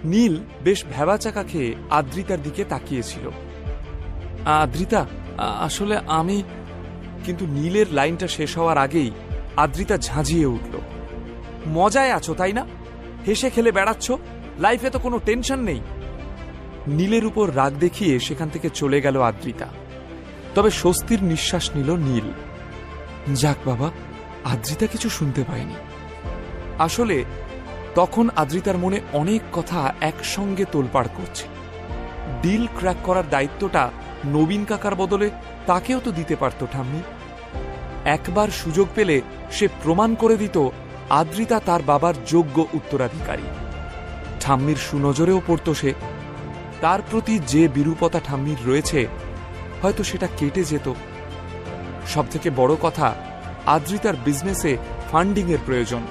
নীল বেশ ভ্যাবাচাকা খেয়ে আদ্রিতার দিকে তাকিয়েছিল। আদ্রিতা, আসলে আমি। কিন্তু নীলের লাইনটা শেষ হওয়ার আগেই আদ্রিতা ঝাঁঝিয়ে উঠল। মজায় আছো তাই না? হেসে খেলে বেড়াচ্ছ, লাইফে তো কোনো টেনশন নেই। নীলের উপর রাগ দেখিয়ে সেখান থেকে চলে গেল আদ্রিতা। তবে স্বস্তির নিঃশ্বাস নিল নীল। যাক বাবা, আদ্রিতা কিছু শুনতে পায়নি। আসলে তখন আদ্রিতার মনে অনেক কথা একসঙ্গে তোলপাড় করছে। ডিল ক্র্যাক করার দায়িত্বটা নবীন কাকার বদলে তাকেও তো দিতে পারত ঠাম্মি। একবার সুযোগ পেলে সে প্রমাণ করে দিত আদ্রিতা তার বাবার যোগ্য উত্তরাধিকারী। ঠাম্মির সুনজরেও পড়ত সে। তার প্রতি যে বিরূপতা ঠাম্মির রয়েছে, হয়তো সেটা কেটে যেত। সবথেকে বড় কথা, আদ্রিতার বিজনেসে ফান্ডিংয়ের প্রয়োজন।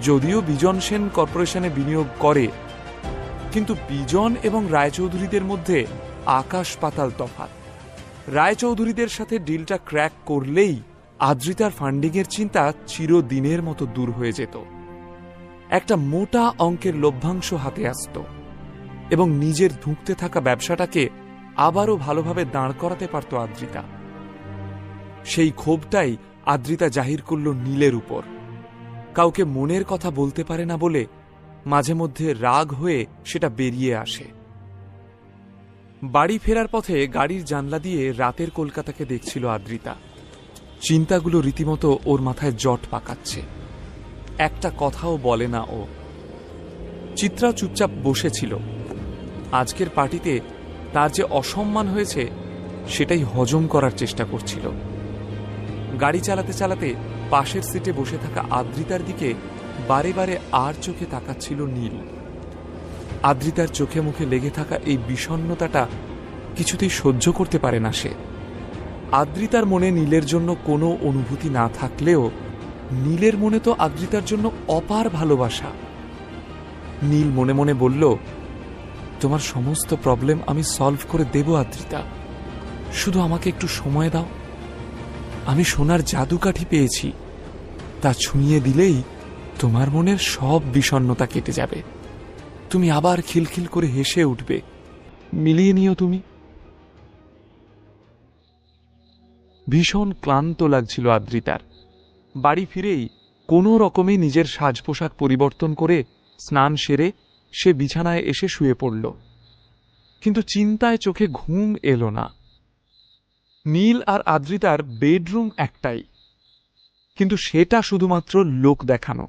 যদিও বিজন সেন কর্পোরেশনে বিনিয়োগ করে, কিন্তু বিজন এবং রায়চৌধুরীদের মধ্যে আকাশ পাতাল তফাৎ। রায়চৌধুরীদের সাথে ডিলটা ক্র্যাক করলেই আদ্রিতার ফান্ডিংয়ের চিন্তা চিরদিনের মতো দূর হয়ে যেত। একটা মোটা অঙ্কের লভ্যাংশ হাতে আসত এবং নিজের ধুঁকতে থাকা ব্যবসাটাকে আবারও ভালোভাবে দাঁড় করাতে পারত আদ্রিতা। সেই ক্ষোভটাই আদ্রিতা জাহির করল নীলের উপর। কাউকে মনের কথা বলতে পারে না বলে মাঝে মধ্যে রাগ হয়ে সেটা বেরিয়ে আসে। বাড়ি ফেরার পথে গাড়ির জানলা দিয়ে রাতের কলকাতাকে দেখছিল আদ্রিতা। চিন্তাগুলো রীতিমতো ওর মাথায় জট পাকাচ্ছে। একটা কথাও বলে না ও। চিত্রা চুপচাপ বসেছিল। আজকের পার্টিতে তার যে অসম্মান হয়েছে সেটাই হজম করার চেষ্টা করছিল। গাড়ি চালাতে চালাতে পাশের সিটে বসে থাকা আদ্রিতার দিকে বারে বারে আর চোখে তাকাচ্ছিল নীল। আদ্রিতার চোখে মুখে লেগে থাকা এই বিষণ্ণতাটা কিছুতেই সহ্য করতে পারে না সে। আদ্রিতার মনে নীলের জন্য কোনো অনুভূতি না থাকলেও নীলের মনে তো আদ্রিতার জন্য অপার ভালোবাসা। নীল মনে মনে বলল, তোমার সমস্ত প্রবলেম আমি সলভ করে দেব আদ্রিতা, শুধু আমাকে একটু সময় দাও। আমি সোনার জাদুকাঠি পেয়েছি, তা ছুঁয়ে দিলেই তোমার মনের সব বিষণ্ণতা কেটে যাবে। তুমি আবার খিলখিল করে হেসে উঠবে। মিলিয়ে নিও তুমি। ভীষণ ক্লান্ত লাগছিল আদ্রিতার। বাড়ি ফিরেই কোনো রকমে নিজের সাজ পোশাক পরিবর্তন করে স্নান সেরে সে বিছানায় এসে শুয়ে পড়ল। কিন্তু চিন্তায় চোখে ঘুম এলো না। নীল আর আদ্রিতার বেডরুম একটাই, কিন্তু সেটা শুধুমাত্র লোক দেখানো।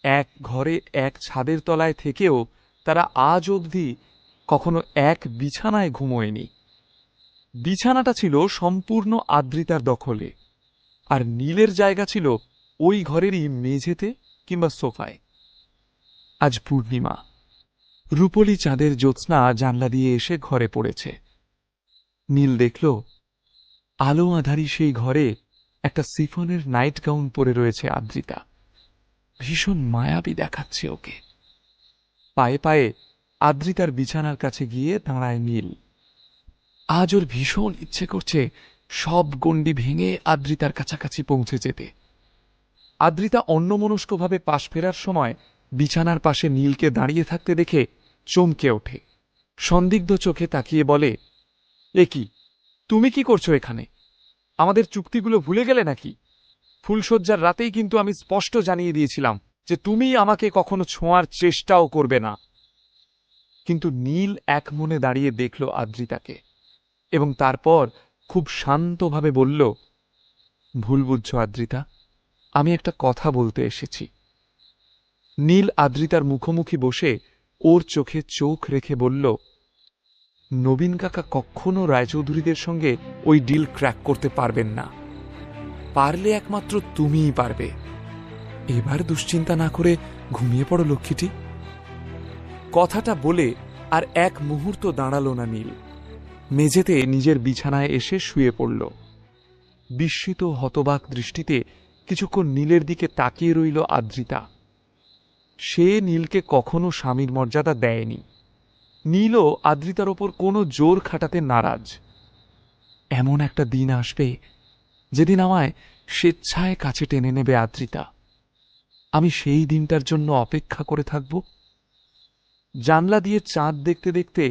এক ঘরে এক ছাদের তলায় থেকেও তারা আজ অবধি কখনো এক বিছানায় ঘুমোয়নি। বিছানাটা ছিল সম্পূর্ণ আদ্রিতার দখলে, আর নীলের জায়গা ছিল ওই ঘরেরই মেঝেতে কিংবা সোফায়। আজ পূর্ণিমা, রূপলি চাঁদের জ্যোৎস্না জানলা দিয়ে এসে ঘরে পড়েছে। নীল দেখল আলো আঁধারি সেই ঘরে একটা সিফনের নাইট গাউন পরে রয়েছে আদ্রিতা। ভীষণ মায়াবী দেখাচ্ছে ওকে। পায়ে পায়ে আদ্রিতার বিছানার কাছে গিয়ে দাঁড়ায় নীল। আজ ওর ভীষণ ইচ্ছে করছে সব গণ্ডি ভেঙে আদ্রিতার কাছাকাছি পৌঁছে যেতে। আদ্রিতা অন্যমনস্কভাবে পাশ ফেরার সময় বিছানার পাশে নীলকে দাঁড়িয়ে থাকতে দেখে চমকে ওঠে। সন্দিগ্ধ চোখে তাকিয়ে বলে, এ কি, তুমি কি করছো এখানে? আমাদের চুক্তিগুলো ভুলে গেলে নাকি? ফুলশয্যার রাতেই কিন্তু আমি স্পষ্ট জানিয়ে দিয়েছিলাম যে তুমি আমাকে কখনো ছোঁয়ার চেষ্টাও করবে না। কিন্তু নীল এক মনে দাঁড়িয়ে দেখল আদ্রিতাকে এবং তারপর খুব শান্তভাবে বলল, ভুল বুঝছো আদ্রিতা, আমি একটা কথা বলতে এসেছি। নীল আদ্রিতার মুখোমুখি বসে ওর চোখে চোখ রেখে বলল, নবীন কাকা কখনো রায়চৌধুরীদের সঙ্গে ওই ডিল ক্র্যাক করতে পারবেন না। পারলে একমাত্র তুমিই পারবে। এবার দুশ্চিন্তা না করে ঘুমিয়ে পড়ো লক্ষ্মীটি। কথাটা বলে আর এক মুহূর্ত দাঁড়াল না নীল। মেঝেতে নিজের বিছানায় এসে শুয়ে পড়ল। বিস্মিত হতবাক দৃষ্টিতে কিছুক্ষণ নীলের দিকে তাকিয়ে রইল আদ্রিতা। সে নীলকে কখনো স্বামীর মর্যাদা দেয়নি। নীলও আদ্রিতার ওপর কোনো জোর খাটাতে নারাজ। এমন একটা দিন আসবে যেদিন আমায় স্বেচ্ছায় কাছে টেনে নেবে আদ্রিতা। আমি সেই দিনটার জন্য অপেক্ষা করে থাকব। জানলা দিয়ে চাঁদ দেখতে দেখতে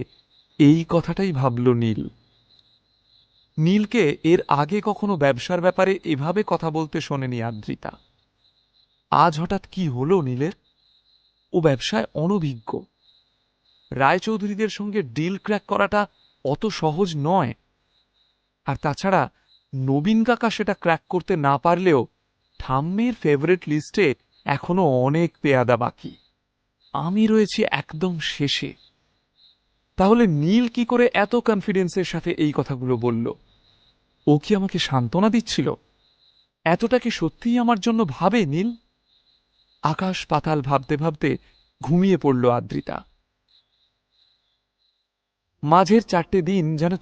এই কথাটাই ভাবল নীল। নীলকে এর আগে কখনো ব্যবসার ব্যাপারে এভাবে কথা বলতে শোনেনি আদ্রিতা। আজ হঠাৎ কি হলো নীলের? ও ব্যবসায় অনভিজ্ঞ। রায়চৌধুরীদের সঙ্গে ডিল ক্র্যাক করাটা অত সহজ নয়। আর তাছাড়া নবীন কাকা সেটা ক্র্যাক করতে না পারলেও ঠাম্মির ফেভারিট লিস্টে এখনো অনেক পেয়াদা বাকি। আমি রয়েছি একদম শেষে। তাহলে নীল কি করে এত কনফিডেন্সের সাথে এই কথাগুলো বলল? ও কি আমাকে সান্ত্বনা দিচ্ছিল? এতটা কি সত্যিই আমার জন্য ভাবে নীল? আকাশ পাতাল ভাবতে ভাবতে ঘুমিয়ে পড়ল আদ্রিতা। মাঝের 4টে দিন যেন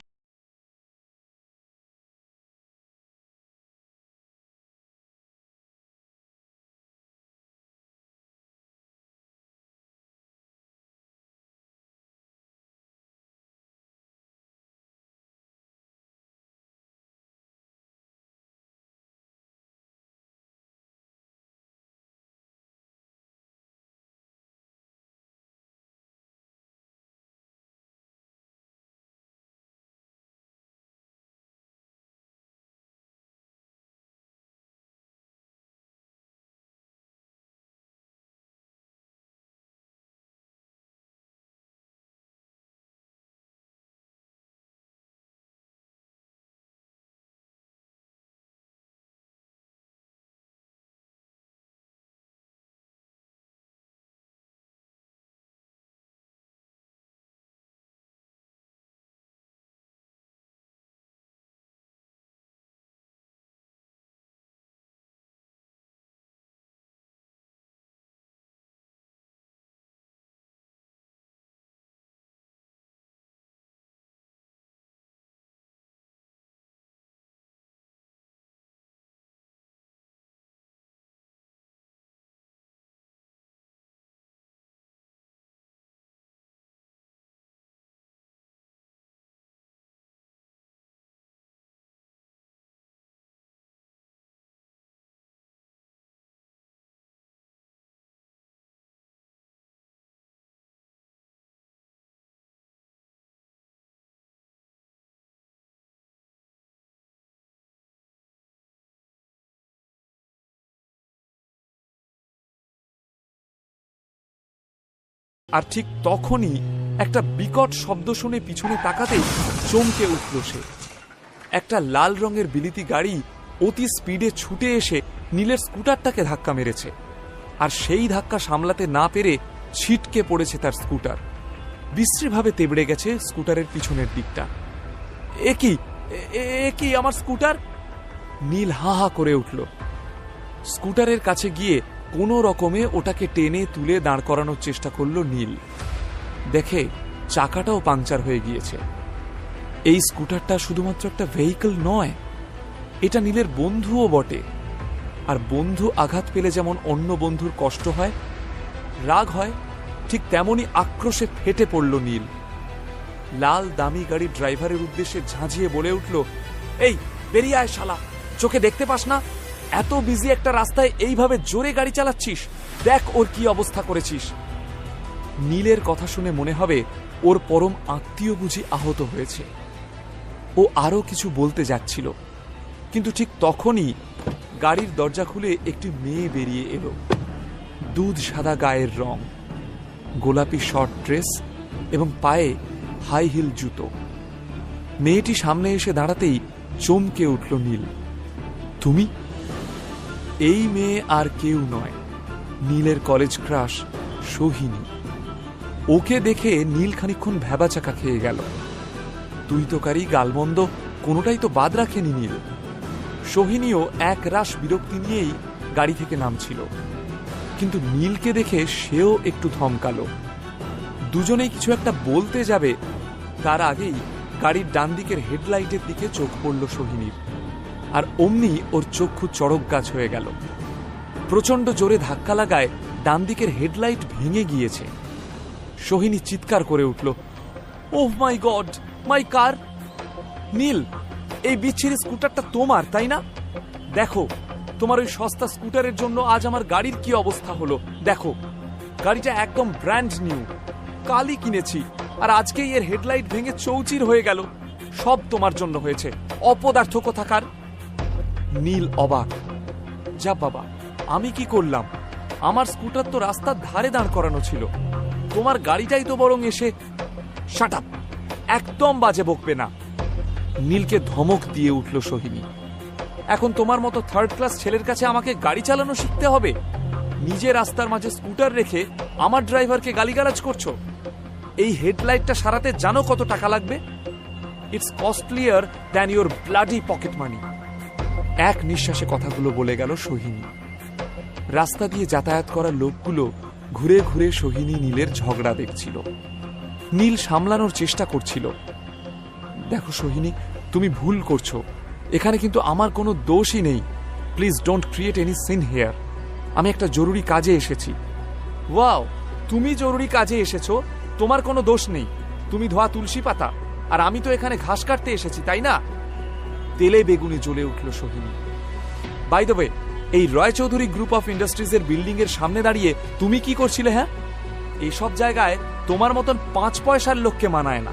আর ঠিক তখনই একটা বিকট শব্দ শুনে পিছনে তাকাতেই চমকে উঠল সে। একটা লাল রঙের বিলিতি গাড়ি অতি স্পিডে ছুটে এসে নীলের স্কুটারটাকে ধাক্কা মেরেছে। আর সেই ধাক্কা সামলাতে না পেরে ছিটকে পড়েছে তার স্কুটার। বিশ্রীভাবে তেবড়ে গেছে স্কুটারের পিছনের দিকটা। এ কি আমার স্কুটার? নীল হা হা করে উঠল। স্কুটারের কাছে গিয়ে কোনো রকমে ওটাকে টেনে তুলে দাঁড় করানোর চেষ্টা করল নীল। দেখে চাকাটাও পাংচার হয়ে গিয়েছে। এই স্কুটারটা শুধুমাত্র একটা ভেহিকল নয়, এটা নীলের বন্ধুও বটে। আর বন্ধু আঘাত পেলে যেমন অন্য বন্ধুর কষ্ট হয়, রাগ হয়, ঠিক তেমনি আক্রোশে ফেটে পড়ল নীল। লাল দামি গাড়ির ড্রাইভারের উদ্দেশ্যে ঝাঁঝিয়ে বলে উঠল, এই বেরিয়ে আয় শালা, চোখে দেখতে পাস না এত বিজি একটা রাস্তায় এইভাবে জোরে গাড়ি চালাচ্ছিস? দেখ ওর কি অবস্থা করেছিস। নীলের কথা শুনে মনে হবে ওর পরম আত্মীয় বুঝি আহত হয়েছে। ও আরো কিছু বলতে যাচ্ছিল, কিন্তু ঠিক তখনই গাড়ির দরজা খুলে একটি মেয়ে বেরিয়ে এলো। দুধ সাদা গায়ের রং, গোলাপি শর্ট ড্রেস এবং পায়ে হাই হিল জুতো। মেয়েটি সামনে এসে দাঁড়াতেই চমকে উঠল নীল। তুমি? এই মেয়ে আর কেউ নয়, নীলের কলেজ ক্রাশ সোহিনী। ওকে দেখে নীল খানিকক্ষণ ভ্যাবাচাকা খেয়ে গেল। তুই তোকারি গালমন্দ কোনোটাই তো বাদ রাখেনি নীল। সোহিনীও এক রাশ বিরক্তি নিয়েই গাড়ি থেকে নামছিল, কিন্তু নীলকে দেখে সেও একটু থমকালো। দুজনেই কিছু একটা বলতে যাবে, তার আগেই গাড়ির ডান দিকের হেডলাইটের দিকে চোখ পড়ল সোহিনীর। আর অমনি ওর চক্ষু চড়ক গাছ হয়ে গেল। প্রচন্ড জোরে ধাক্কা লাগায় ডান দিকের হেডলাইট ভেঙে গিয়েছে। সোহিনী চিৎকার করে উঠল, ওহ মাই গড, মাই কার! নীল, এই বিচ্ছিরি স্কুটারটা তোমার, তাই না? দেখো, তোমার ওই সস্তা স্কুটারের জন্য আজ আমার গাড়ির কি অবস্থা হলো। দেখো, গাড়িটা একদম ব্র্যান্ড নিউ। কালই কিনেছি, আর আজকেই এর হেডলাইট ভেঙে চৌচির হয়ে গেল। সব তোমার জন্য হয়েছে, অপদার্থ কোথাকার। নীল অবাক। যা বাবা, আমি কি করলাম? আমার স্কুটার তো রাস্তার ধারে দাঁড় করানো ছিল, তোমার গাড়িটাই তো বরং এসে। শাট আপ, একদম বাজে বকবে না। নীলকে ধমক দিয়ে উঠল সোহিনী। এখন তোমার মতো থার্ড ক্লাস ছেলের কাছে আমাকে গাড়ি চালানো শিখতে হবে? নিজে রাস্তার মাঝে স্কুটার রেখে আমার ড্রাইভারকে গালিগালাজ করছো? এই হেডলাইটটা সারাতে জানো কত টাকা লাগবে? It's costlier than your bloody pocket money. এক নিঃশ্বাসে কথাগুলো বলে গেল সোহিনী। রাস্তা দিয়ে যাতায়াত করা লোকগুলো ঘুরে ঘুরে সোহিনী নীলের ঝগড়া দেখছিল। নীল সামলানোর চেষ্টা করছিল। দেখো সোহিনী, তুমি ভুল করছো, এখানে কিন্তু আমার কোনো দোষই নেই। Please don't create any scene here. আমি একটা জরুরি কাজে এসেছি। ওয়াও, তুমি জরুরি কাজে এসেছো, তোমার কোনো দোষ নেই। তুমি ধোয়া তুলসী পাতা, আর আমি তো এখানে ঘাস কাটতে এসেছি, তাই না? তেলে বেগুনে জ্বলে উঠল সোহিনী। বাই দ্য ওয়ে, এই রয় চৌধুরী গ্রুপ অফ ইন্ডাস্ট্রিজের বিল্ডিং এর সামনে দাঁড়িয়ে তুমি কি করছিলে? হ্যাঁ, এইসব জায়গায় তোমার মতন 5 পয়সার লোককে মানায় না।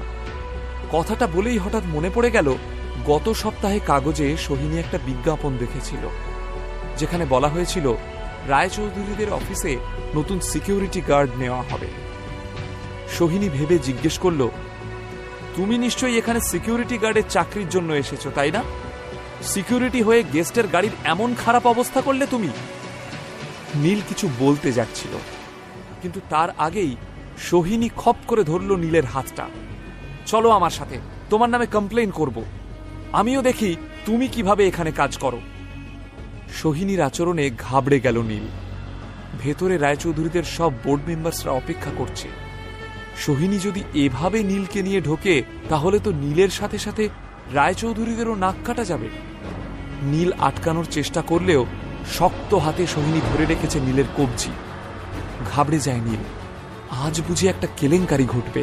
কথাটা বলেই হঠাৎ মনে পড়ে গেল গত সপ্তাহে কাগজে সোহিনী একটা বিজ্ঞাপন দেখেছিল, যেখানে বলা হয়েছিল রায়চৌধুরীদের অফিসে নতুন সিকিউরিটি গার্ড নেওয়া হবে। সোহিনী ভেবে জিজ্ঞেস করল, তুমি নিশ্চয়ই এখানে সিকিউরিটি গার্ডের চাকরির জন্য এসেছো, তাই না? সিকিউরিটি হয়ে গেস্টের গাড়ির এমন খারাপ অবস্থা করলে তুমি? নীল কিছু বলতে যাচ্ছিল, কিন্তু তার আগেই সোহিনী খপ করে ধরল নীলের হাতটা। চলো আমার সাথে, তোমার নামে কমপ্লেইন করব। আমিও দেখি তুমি কিভাবে এখানে কাজ করো। সোহিনীর আচরণে ঘাবড়ে গেল নীল। ভেতরে রায়চৌধুরীদের সব বোর্ড মেম্বার্সরা অপেক্ষা করছে। সোহিনী যদি এভাবে নীলকে নিয়ে ঢোকে, তাহলে তো নীলের সাথে সাথে রায়চৌধুরীদেরও নাক কাটা যাবে। নীল আটকানোর চেষ্টা করলেও শক্ত হাতে সোহিনী ধরে রেখেছে নীলের কবজি। ঘাবড়ে যায় নীল। আজ বুঝি একটা কেলেঙ্কারি ঘটবে।